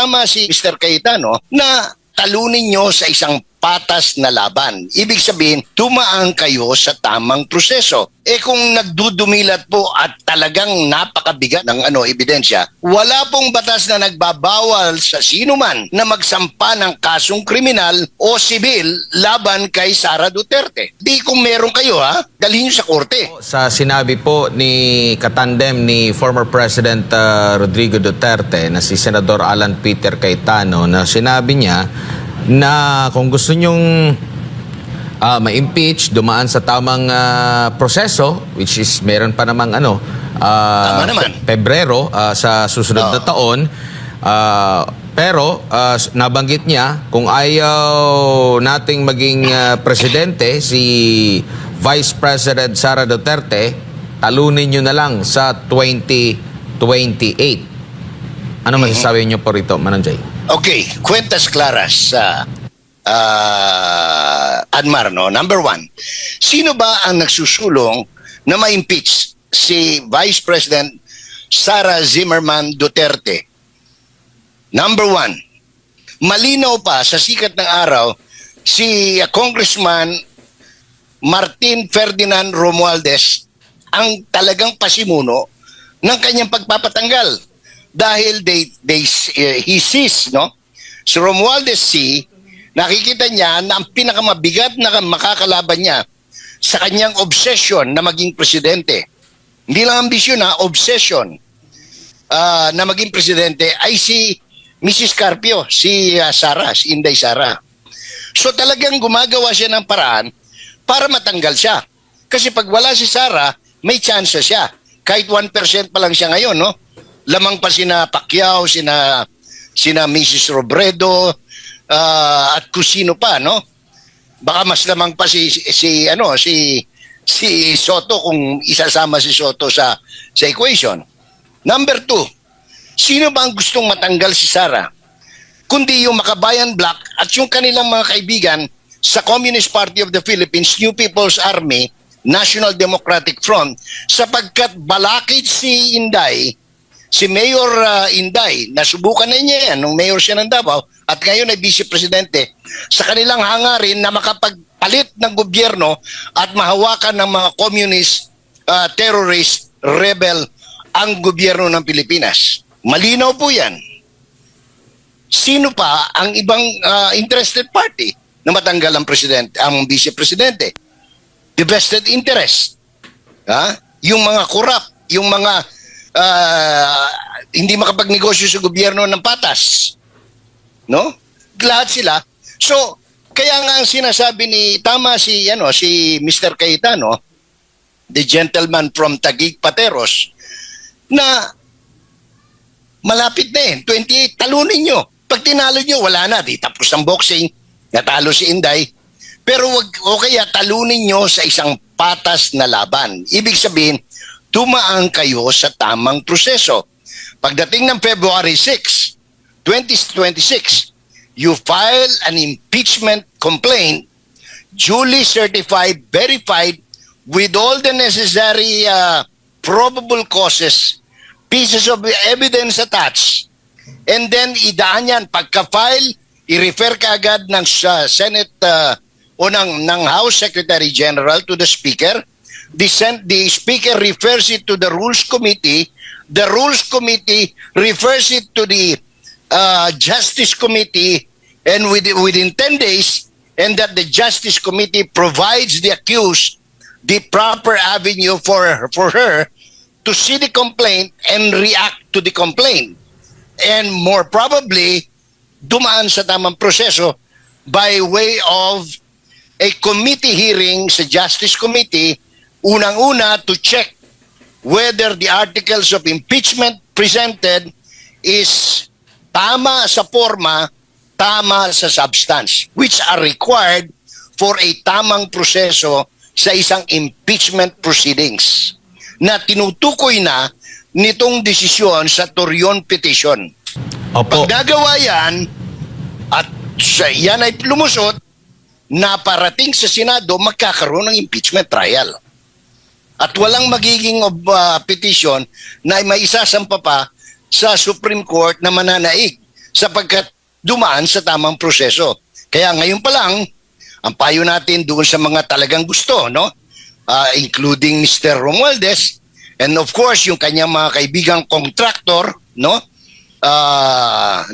tama si Mr. Cayetano na talunin nyo sa isang patas na laban. Ibig sabihin, tumaan kayo sa tamang proseso. Kung nagdudumilat po at talagang napakabigat ng ebidensya, wala pong batas na nagbabawal sa sino man na magsampa ng kasong kriminal o sibil laban kay Sara Duterte. Di kung meron kayo dalhin nyo sa korte. Sa sinabi po ni katandem ni former President Rodrigo Duterte na si Senador Alan Peter Cayetano na sinabi niya na kung gusto nyong ma-impeach, dumaan sa tamang proseso, which is meron pa namang Pebrero sa susunod na taon. Pero nabanggit niya, kung ayaw nating maging presidente si Vice President Sara Duterte, talunin nyo na lang sa 2028. Ano masasabi niyo po rito, Mananjay? Okay, cuentas claras, Admar, no? Number one, sino ba ang nagsusulong na ma-impeach si Vice President Sara Zimmerman Duterte? Number one, malinaw pa sa sikat ng araw si Congressman Martin Ferdinand Romualdez ang talagang pasimuno ng kanyang pagpapatanggal. Dahil he sees, no? Si Romualdez nakikita niya na ang pinakamabigat na makakalaban niya sa kanyang obsession na maging presidente. Hindi lang ambisyon obsession na maging presidente ay si Mrs. Carpio, si Sara, si Inday Sara. So talagang gumagawa siya ng paraan para matanggal siya. Kasi pag wala si Sara, may chance siya. Kahit 1% pa lang siya ngayon, no? Lamang pa sina Pacquiao, sina Mrs. Robredo, at kung sino pa, no? Baka mas lamang pa si Soto kung isasama si Soto sa equation. Number two, sino ba ang gustong matanggal si Sara? Kundi yung Makabayan Bloc at yung kanilang mga kaibigan sa Communist Party of the Philippines, New People's Army, National Democratic Front, sapagkat balakid si Inday, si Mayor Inday, nasubukan na niya yan nung mayor siya ng Davao at ngayon ay vice-presidente, sa kanilang hangarin na makapagpalit ng gobyerno at mahawakan ng mga communist, terrorist, rebel ang gobyerno ng Pilipinas. Malinaw po yan. Sino pa ang ibang interested party na matanggal ang presidente, ang vice-presidente? The vested interest. Yung mga corrupt, yung mga hindi makapagnegosyo sa gobyerno ng patas. No? Lahat sila. So, kaya nga ang sinasabi tama si Mr. Cayetano, the gentleman from Taguig Pateros, na malapit na 28, talunin nyo. Pag tinalo nyo, wala na. Di tapos ang boxing, natalo si Inday. Pero o kaya talunin nyo sa isang patas na laban. Ibig sabihin, tumaan kayo sa tamang proseso. Pagdating ng February 6, 2026, you file an impeachment complaint, duly certified, verified, with all the necessary probable causes, pieces of evidence attached, and then idaan yan. Pagka-file, i-refer ka agad ng Senate o ng House Secretary General to the Speaker. The Speaker refers it to the Rules Committee. The Rules Committee refers it to the Justice Committee, and within 10 days, and that the Justice Committee provides the accused the proper avenue for her to see the complaint and react to the complaint. And more probably, dumaan sa tamang proseso by way of a committee hearing sa Justice Committee, unang-una to check whether the articles of impeachment presented is tama sa forma, tama sa substance, which are required for a tamang proseso sa isang impeachment proceedings na tinutukoy na nitong desisyon sa Torion petition. Opo. Pag nagawa yan at yan ay lumusot, na parating sa Senado, magkakaroon ng impeachment trial. At walang magiging petition na may isasampa pa sa Supreme Court na mananaig. sapagkat dumaan sa tamang proseso. Kaya ngayon pa lang, ang payo natin doon sa mga talagang gusto, no? Including Mr. Romualdez, and of course, yung kanyang mga kaibigang contractor, no?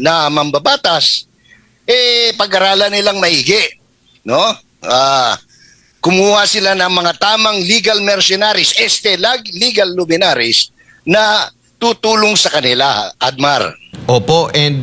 Na mambabatas, pag-aralan nilang maigi, no? Kumuha sila ng mga tamang legal mercenaries, legal luminaries na tutulong sa kanila, Admar. Opo, and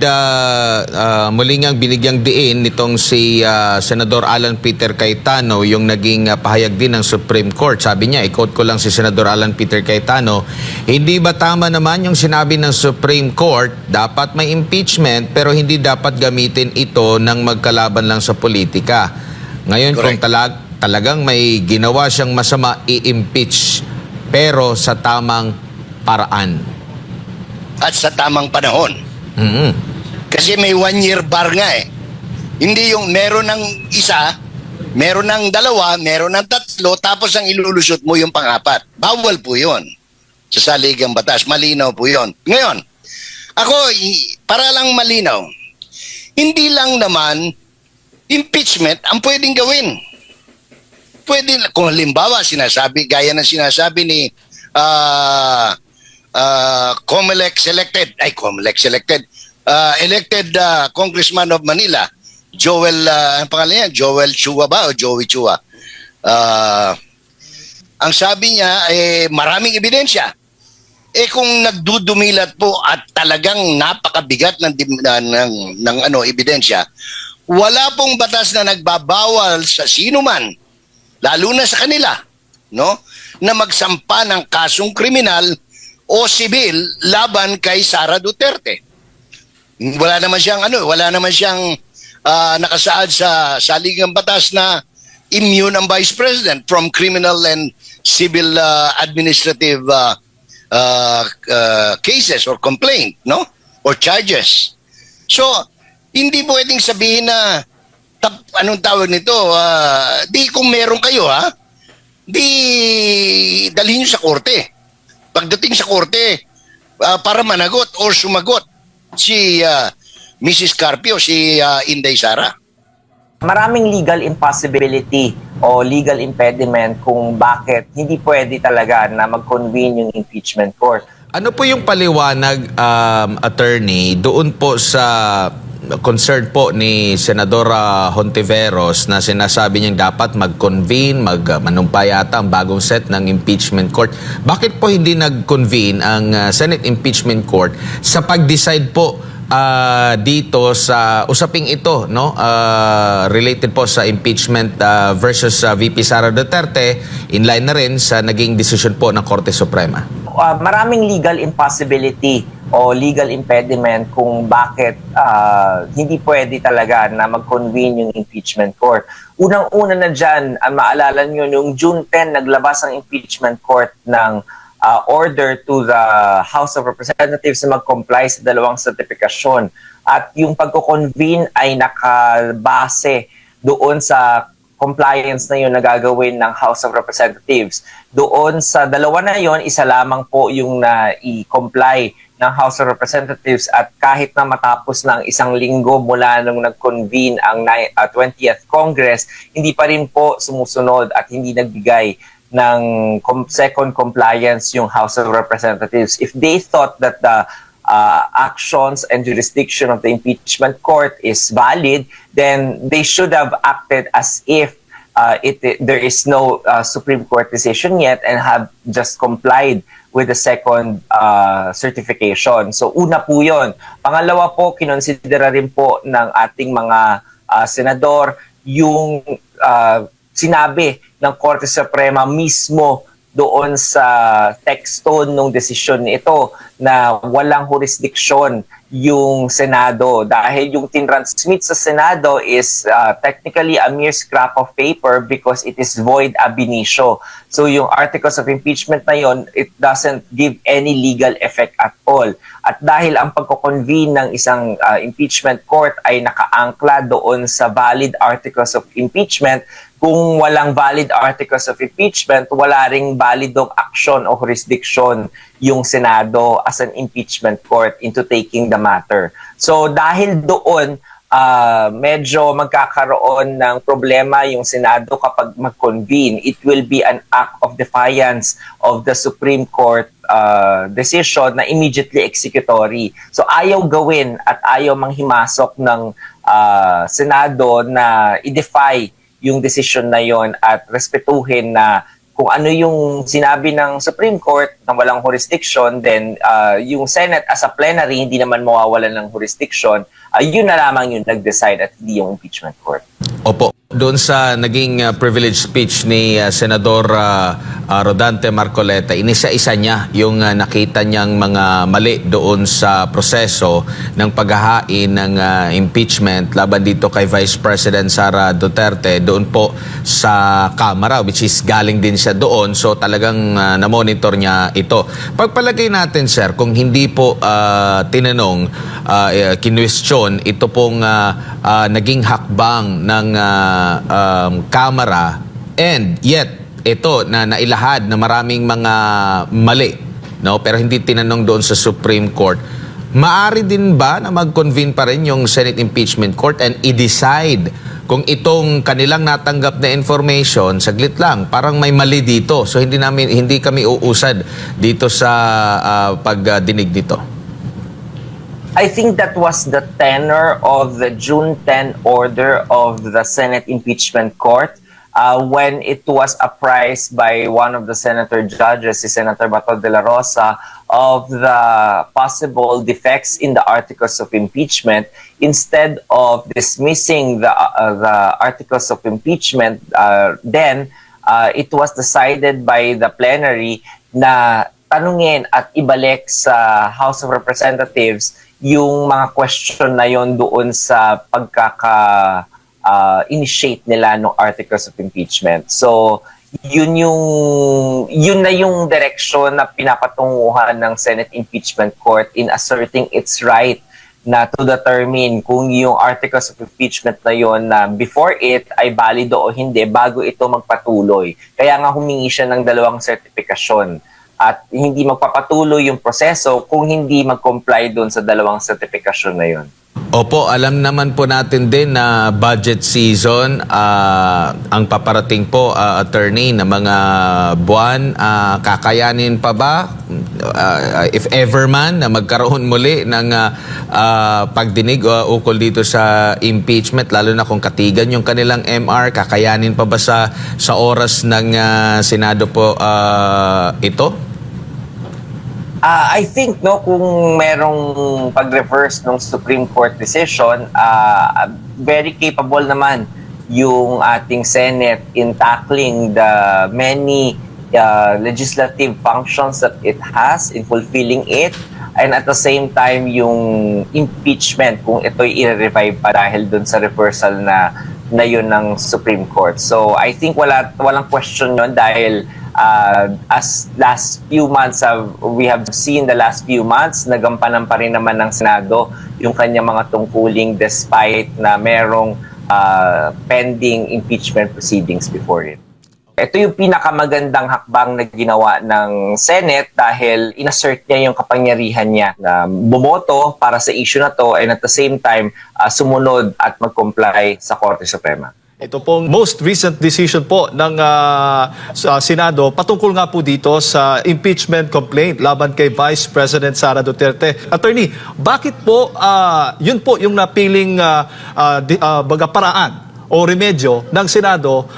muli ngang binigyang diin nitong si Senador Alan Peter Cayetano yung naging pahayag din ng Supreme Court. Sabi niya, i-quote ko lang si Senador Alan Peter Cayetano, hindi ba tama naman yung sinabi ng Supreme Court, dapat may impeachment pero hindi dapat gamitin ito ng magkalaban lang sa politika. Ngayon, correct, kung talagang may ginawa siyang masama, i-impeach pero sa tamang paraan. At sa tamang panahon. Kasi may 1-year bar nga eh. Hindi yung meron ng isa, meron ng dalawa, meron ng tatlo, tapos ang ilulusot mo yung pang-apat. Bawal po yun sa saligang batas. Malinaw po yun. Ngayon, ako, para lang malinaw, hindi lang naman impeachment ang pwedeng gawin. Pwede, kung halimbawa sinasabi, gaya ng sinasabi ni elected Congressman of Manila, Joel, ang pangalan niya, Joel Chua ba o Joey Chua? Ang sabi niya, maraming ebidensya. Kung nagdudumilat po at talagang napakabigat ng ebidensya, wala pong batas na nagbabawal sa sino man, lalo na sa kanila, no, na magsampa ng kasong kriminal o sibil laban kay Sara Duterte. Wala naman siyang nakasaad sa saligang batas na immune ang Vice President from criminal and civil administrative cases or complaint, no? Or charges. So, hindi pwedeng sabihin na anong tawag nito, di kung meron kayo, di dalhin nyo sa korte. Pagdating sa korte, para managot or sumagot si Mrs. Carpio, si Inday Sara. Maraming legal impossibility o legal impediment kung bakit hindi pwede talaga na mag-convene yung impeachment court. Ano po yung paliwanag, attorney, doon po sa concern po ni Senadora Hontiveros na sinasabi niyang dapat mag-convene, manumpa yata ang bagong set ng impeachment court. Bakit po hindi nag-convene ang Senate Impeachment Court sa pag-decide po dito sa usaping ito, no? Related po sa impeachment versus VP Sara Duterte, in line na rin sa naging decision po ng Korte Suprema? Maraming legal impossibility o legal impediment kung bakit hindi pwede talaga na mag-convene yung impeachment court. Unang-una na dyan, maalala nyo, noong June 10, naglabas ang impeachment court ng order to the House of Representatives na mag-comply sa dalawang sertifikasyon. At yung pagko-convene ay nakabase doon sa compliance na yun na gagawin ng House of Representatives. Doon sa dalawa na yun, isa lamang po yung na-i-comply ng House of Representatives at kahit na matapos ng isang linggo mula nung nag-convene ang 20th Congress, hindi pa rin po sumusunod at hindi nagbigay ng second compliance yung House of Representatives. If they thought that the actions and jurisdiction of the impeachment court is valid, then they should have acted as if there is no Supreme Court decision yet and have just complied with the second certification. So una po yun. Pangalawa po, kinonsidera rin po ng ating mga senador yung sinabi ng Korte Suprema mismo doon sa teksto ng desisyon nito na walang jurisdiction yung Senado dahil yung tinransmit sa Senado is technically a mere scrap of paper because it is void ab initio. So yung articles of impeachment na yon, it doesn't give any legal effect at all. At dahil ang pagko-convene ng isang impeachment court ay nakaangkla doon sa valid articles of impeachment, kung walang valid articles of impeachment, wala ring validong action o jurisdiction yung Senado as an impeachment court into taking the matter. So dahil doon, medyo magkakaroon ng problema yung Senado kapag mag-convene. It will be an act of defiance of the Supreme Court decision na immediately executory. So ayaw gawin at ayaw manghimasok ng Senado na i-defy yung decision na yon at respetuhin na kung ano yung sinabi ng Supreme Court na walang jurisdiction, then yung Senate as a plenary hindi naman mawawalan ng jurisdiction, yun na lamang yung nag-decide at hindi yung impeachment court. Opo. Doon sa naging privilege speech ni Senador Rodante Marcoleta, inisa-isa niya yung nakita niyang mga mali doon sa proseso ng paghahain ng impeachment laban dito kay Vice President Sara Duterte doon po sa Kamara, which is galing din siya doon. So talagang na-monitor niya ito. Pagpalagay natin, sir, kung hindi po tinanong, kinwestiyon, ito pong naging hakbang ng Kamara, and yet ito na nailahad na maraming mga mali, no, pero hindi tinanong doon sa Supreme Court, maari din ba na mag-convene pa rin yung Senate Impeachment Court and i-decide kung itong kanilang natanggap na information, saglit lang, parang may mali dito, so hindi kami uusad dito sa pagdinig dito? I think that was the tenor of the June 10 order of the Senate Impeachment Court when it was apprised by one of the senator judges, si Senator Bato de la Rosa, of the possible defects in the articles of impeachment. Instead of dismissing the articles of impeachment, then it was decided by the plenary na tanungin at ibalik sa House of Representatives yung mga question na yon doon sa pagkaka-initiate nila ng articles of impeachment. So, yun na yung direction na pinapatunguhan ng Senate Impeachment Court in asserting its right na to determine kung yung articles of impeachment na yon na before it ay balido o hindi bago ito magpatuloy. Kaya nga humingi siya ng 2 sertifikasyon. At hindi magpapatuloy yung proseso kung hindi mag-comply doon sa 2 sertifikasyon na yun. Opo, alam naman po natin din na budget season ang paparating po, attorney, na mga buwan. Kakayanin pa ba, if ever man, na magkaroon muli ng pagdinig ukol dito sa impeachment, lalo na kung katigan yung kanilang MR, kakayanin pa ba sa oras ng Senado po ito? I think kung merong pag-reverse ng Supreme Court decision, very capable naman yung ating Senate in tackling the many legislative functions that it has, in fulfilling it, and at the same time yung impeachment kung ito'y i-revive pa dahil dun sa reversal na yun ng Supreme Court. So I think walang question yun dahil as last few months, we have seen the last few months, nagampanan pa rin naman ng Senado yung kanyang mga tungkuling despite na merong pending impeachment proceedings before it. Ito yung pinakamagandang hakbang na ginawa ng Senate dahil inassert niya yung kapangyarihan niya na bumoto para sa issue na to and at the same time sumunod at mag-comply sa Korte Suprema. Ito pong most recent decision po ng Senado patungkol nga po dito sa impeachment complaint laban kay Vice President Sara Duterte. Attorney, bakit po yun po yung napiling paraan o remedyo ng Senado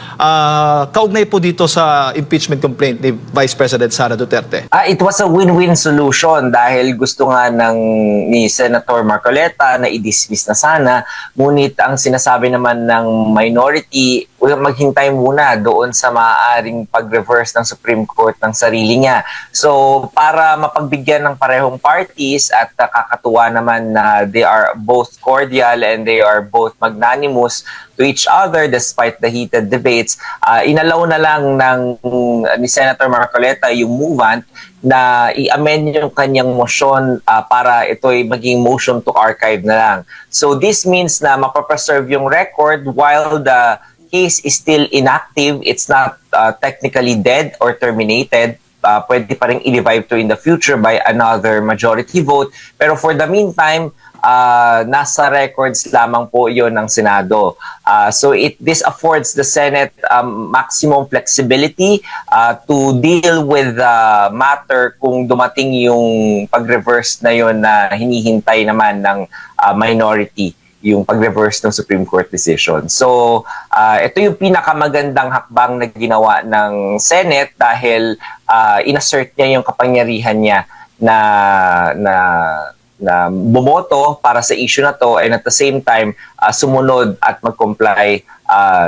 kaugnay po dito sa impeachment complaint ni Vice President Sara Duterte? It was a win-win solution dahil gusto nga ni Senator Marcoleta na i-dismiss na sana, ngunit ang sinasabi naman ng minority, maghintay muna doon sa maaaring pag-reverse ng Supreme Court ng sarili niya. So para mapagbigyan ng parehong parties at kakatuwa naman na they are both cordial and they are both magnanimous to each other despite the heated debates, inalaw na lang ni Senator Marcoleta yung movant na i-amend yung kanyang motion para ito'y maging motion to archive na lang. So this means na mapapreserve yung record while the case is still inactive. It's not technically dead or terminated. pwede pa rin i-revive to in the future by another majority vote. Pero for the meantime, nasa records lamang po yon ng Senado. So this affords the Senate maximum flexibility to deal with the matter kung dumating yung pag-reverse na yon na hinihintay naman ng minority, yung pag-reverse ng Supreme Court decision. So, ito yung pinakamagandang hakbang na ginawa ng Senate dahil inassert niya yung kapangyarihan niya na bumoto para sa issue na to, and at the same time, sumunod at mag-comply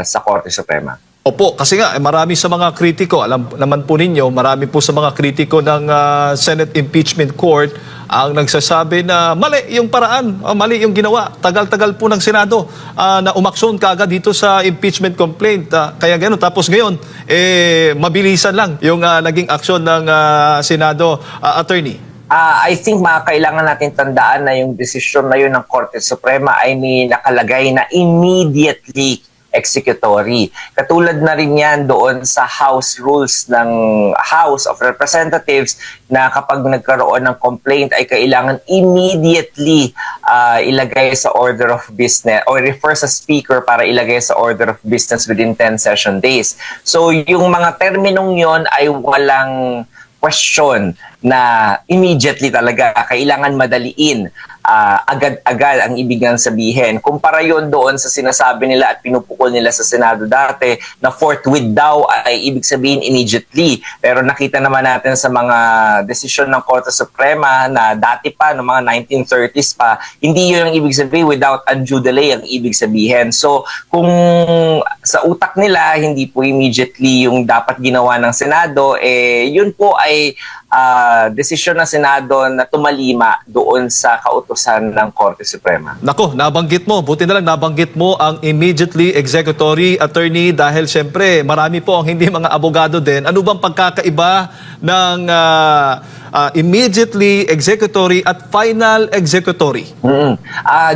sa Korte Suprema. Opo, kasi nga marami sa mga kritiko, alam naman po ninyo, marami po sa mga kritiko ng Senate Impeachment Court ang nagsasabi na mali yung paraan, mali yung ginawa. Tagal-tagal po ng Senado na umaksyon kaagad dito sa impeachment complaint. Kaya gano'n. Tapos ngayon, mabilisan lang yung naging aksyon ng Senado. Attorney. I think kailangan natin tandaan na yung desisyon na yun ng Korte Suprema ay may nakalagay na immediately executory. Katulad na rin yan doon sa House rules ng House of Representatives na kapag nagkaroon ng complaint ay kailangan immediately ilagay sa order of business or refer sa speaker para ilagay sa order of business within 10 session days. So yung mga terminong yon ay walang question na immediately talaga kailangan madaliin, agad-agad ang ibig nang sabihin. Kumpara yon doon sa sinasabi nila at pinupukol nila sa Senado dati na forthwith daw ay ibig sabihin immediately. Pero nakita naman natin sa mga desisyon ng Korte Suprema na dati pa, no, mga 1930s pa, hindi yun ang ibig sabihin, without undue delay ang ibig sabihin. So kung sa utak nila hindi po immediately yung dapat ginawa ng Senado, yun po ay desisyon ng Senado na tumalima doon sa kautusan ng Korte Suprema. Nako, nabanggit mo. Buti na lang nabanggit mo ang immediately executory, attorney, dahil siyempre marami po ang hindi mga abogado din. Ano bang pagkakaiba ng immediately executory at final executory?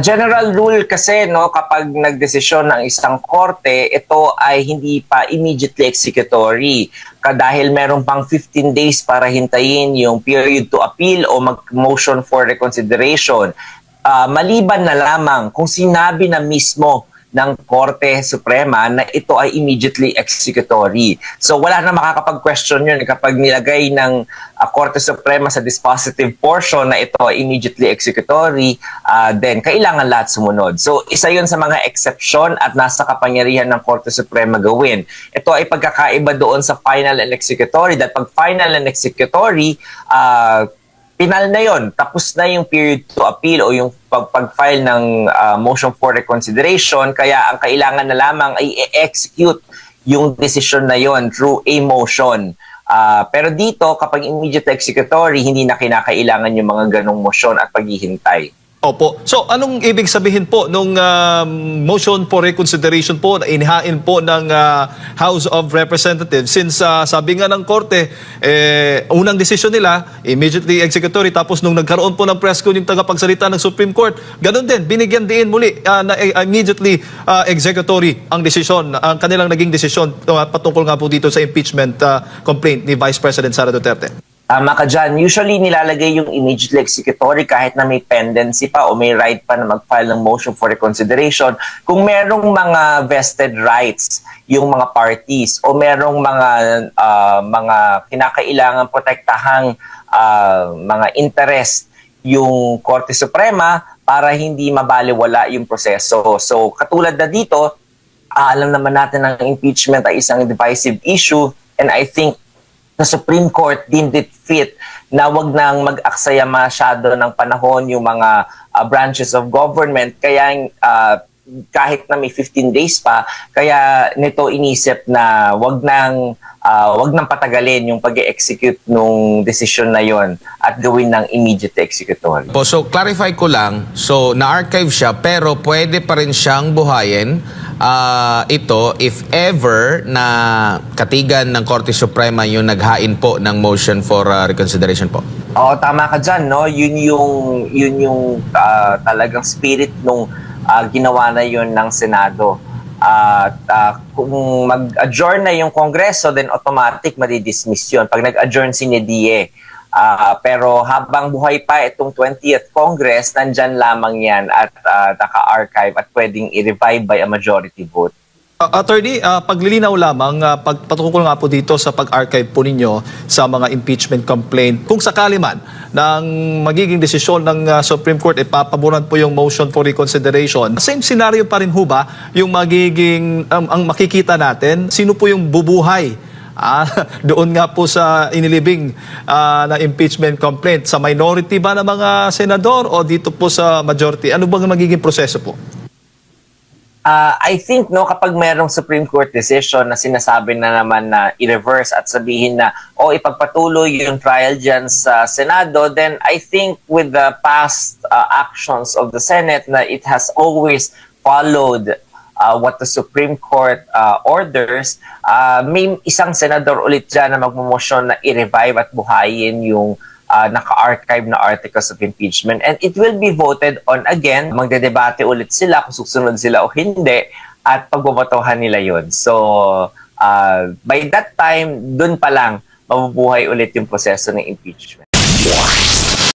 General rule kasi, no, kapag nagdesisyon ng isang korte, ito ay hindi pa immediately executory dahil meron pang 15 days para hintayin yung period to appeal o mag-motion for reconsideration. Maliban na lamang kung sinabi na mismo ng Korte Suprema na ito ay immediately executory. So wala na makakapag-question yun kapag nilagay ng Korte Suprema sa dispositive portion na ito ay immediately executory, then kailangan lahat sumunod. So isa yun sa mga exception at nasa kapangyarihan ng Korte Suprema gawin. Ito ay pagkakaiba doon sa final and executory, dahil pag final and executory, final na yon, tapos na yung period to appeal o yung pag-file ng motion for reconsideration, kaya ang kailangan na lamang ay i-execute yung decision na yon through a motion. Pero dito, kapag immediate executory, hindi na kinakailangan yung mga ganong motion at paghihintay. Opo. So, anong ibig sabihin po nung motion for reconsideration po na inihain po ng House of Representatives? Since sabi nga ng Korte, unang desisyon nila, immediately executory, tapos nung nagkaroon po ng press con yung tagapagsalita ng Supreme Court, ganun din, binigyan din muli na immediately executory ang desisyon, ang kanilang naging desisyon patungkol nga po dito sa impeachment complaint ni Vice President Sara Duterte. Tama ka dyan. Usually nilalagay yung immediately executory kahit na may pendency pa o may right pa na mag-file ng motion for reconsideration. Kung merong mga vested rights yung mga parties o merong mga kinakailangan protektahang mga interest yung Korte Suprema para hindi mabaliwala yung proseso. So katulad na dito, alam naman natin ang impeachment ay isang divisive issue, and I think the Supreme Court deemed it fit na wag nang mag-aksaya masyado ng panahon yung mga branches of government. Kaya kahit na may 15 days pa, kaya nito inisip na wag nang patagalin yung pag-execute nung decision na yon at gawin ng immediate executory. So clarify ko lang, so na-archive siya pero pwede pa rin siyang buhayin ito if ever na katigan ng Korte Suprema yung naghain po ng motion for reconsideration po. Oo, tama ka dyan, no? Yun yung talagang spirit nung ginawa na yun ng Senado. Kung mag-adjourn na yung Kongreso, then automatic madidismiss yun pag nag-adjourn si Nedie. Pero habang buhay pa itong 20th Congress, nandyan lamang yan at naka-archive at pwedeng i-revive by a majority vote. Attorney, paglilinaw lamang, patungkol nga po dito sa pag-archive po ninyo sa mga impeachment complaint. Kung sakali man ng magiging desisyon ng Supreme Court, ipapaboran po yung motion for reconsideration. Same scenario pa rin ho ba yung magiging, ang makikita natin? Sino po yung bubuhay doon nga po sa inilibing na impeachment complaint? Sa minority ba ng mga senador o dito po sa majority? Ano bang magiging proseso po? I think kapag merong Supreme Court decision na sinasabi na naman na i-reverse at sabihin na ipagpatuloy yung trial dyan sa Senado, then I think with the past actions of the Senate na it has always followed what the Supreme Court orders, may isang senador ulit dyan na magmumosyon na i-revive at buhayin yung naka-archive na articles of impeachment, and it will be voted on again. Magdedebate ulit sila kung susunod sila o hindi at pagbobotohan nila yun. So by that time, dun pa lang mabubuhay ulit yung proseso ng impeachment.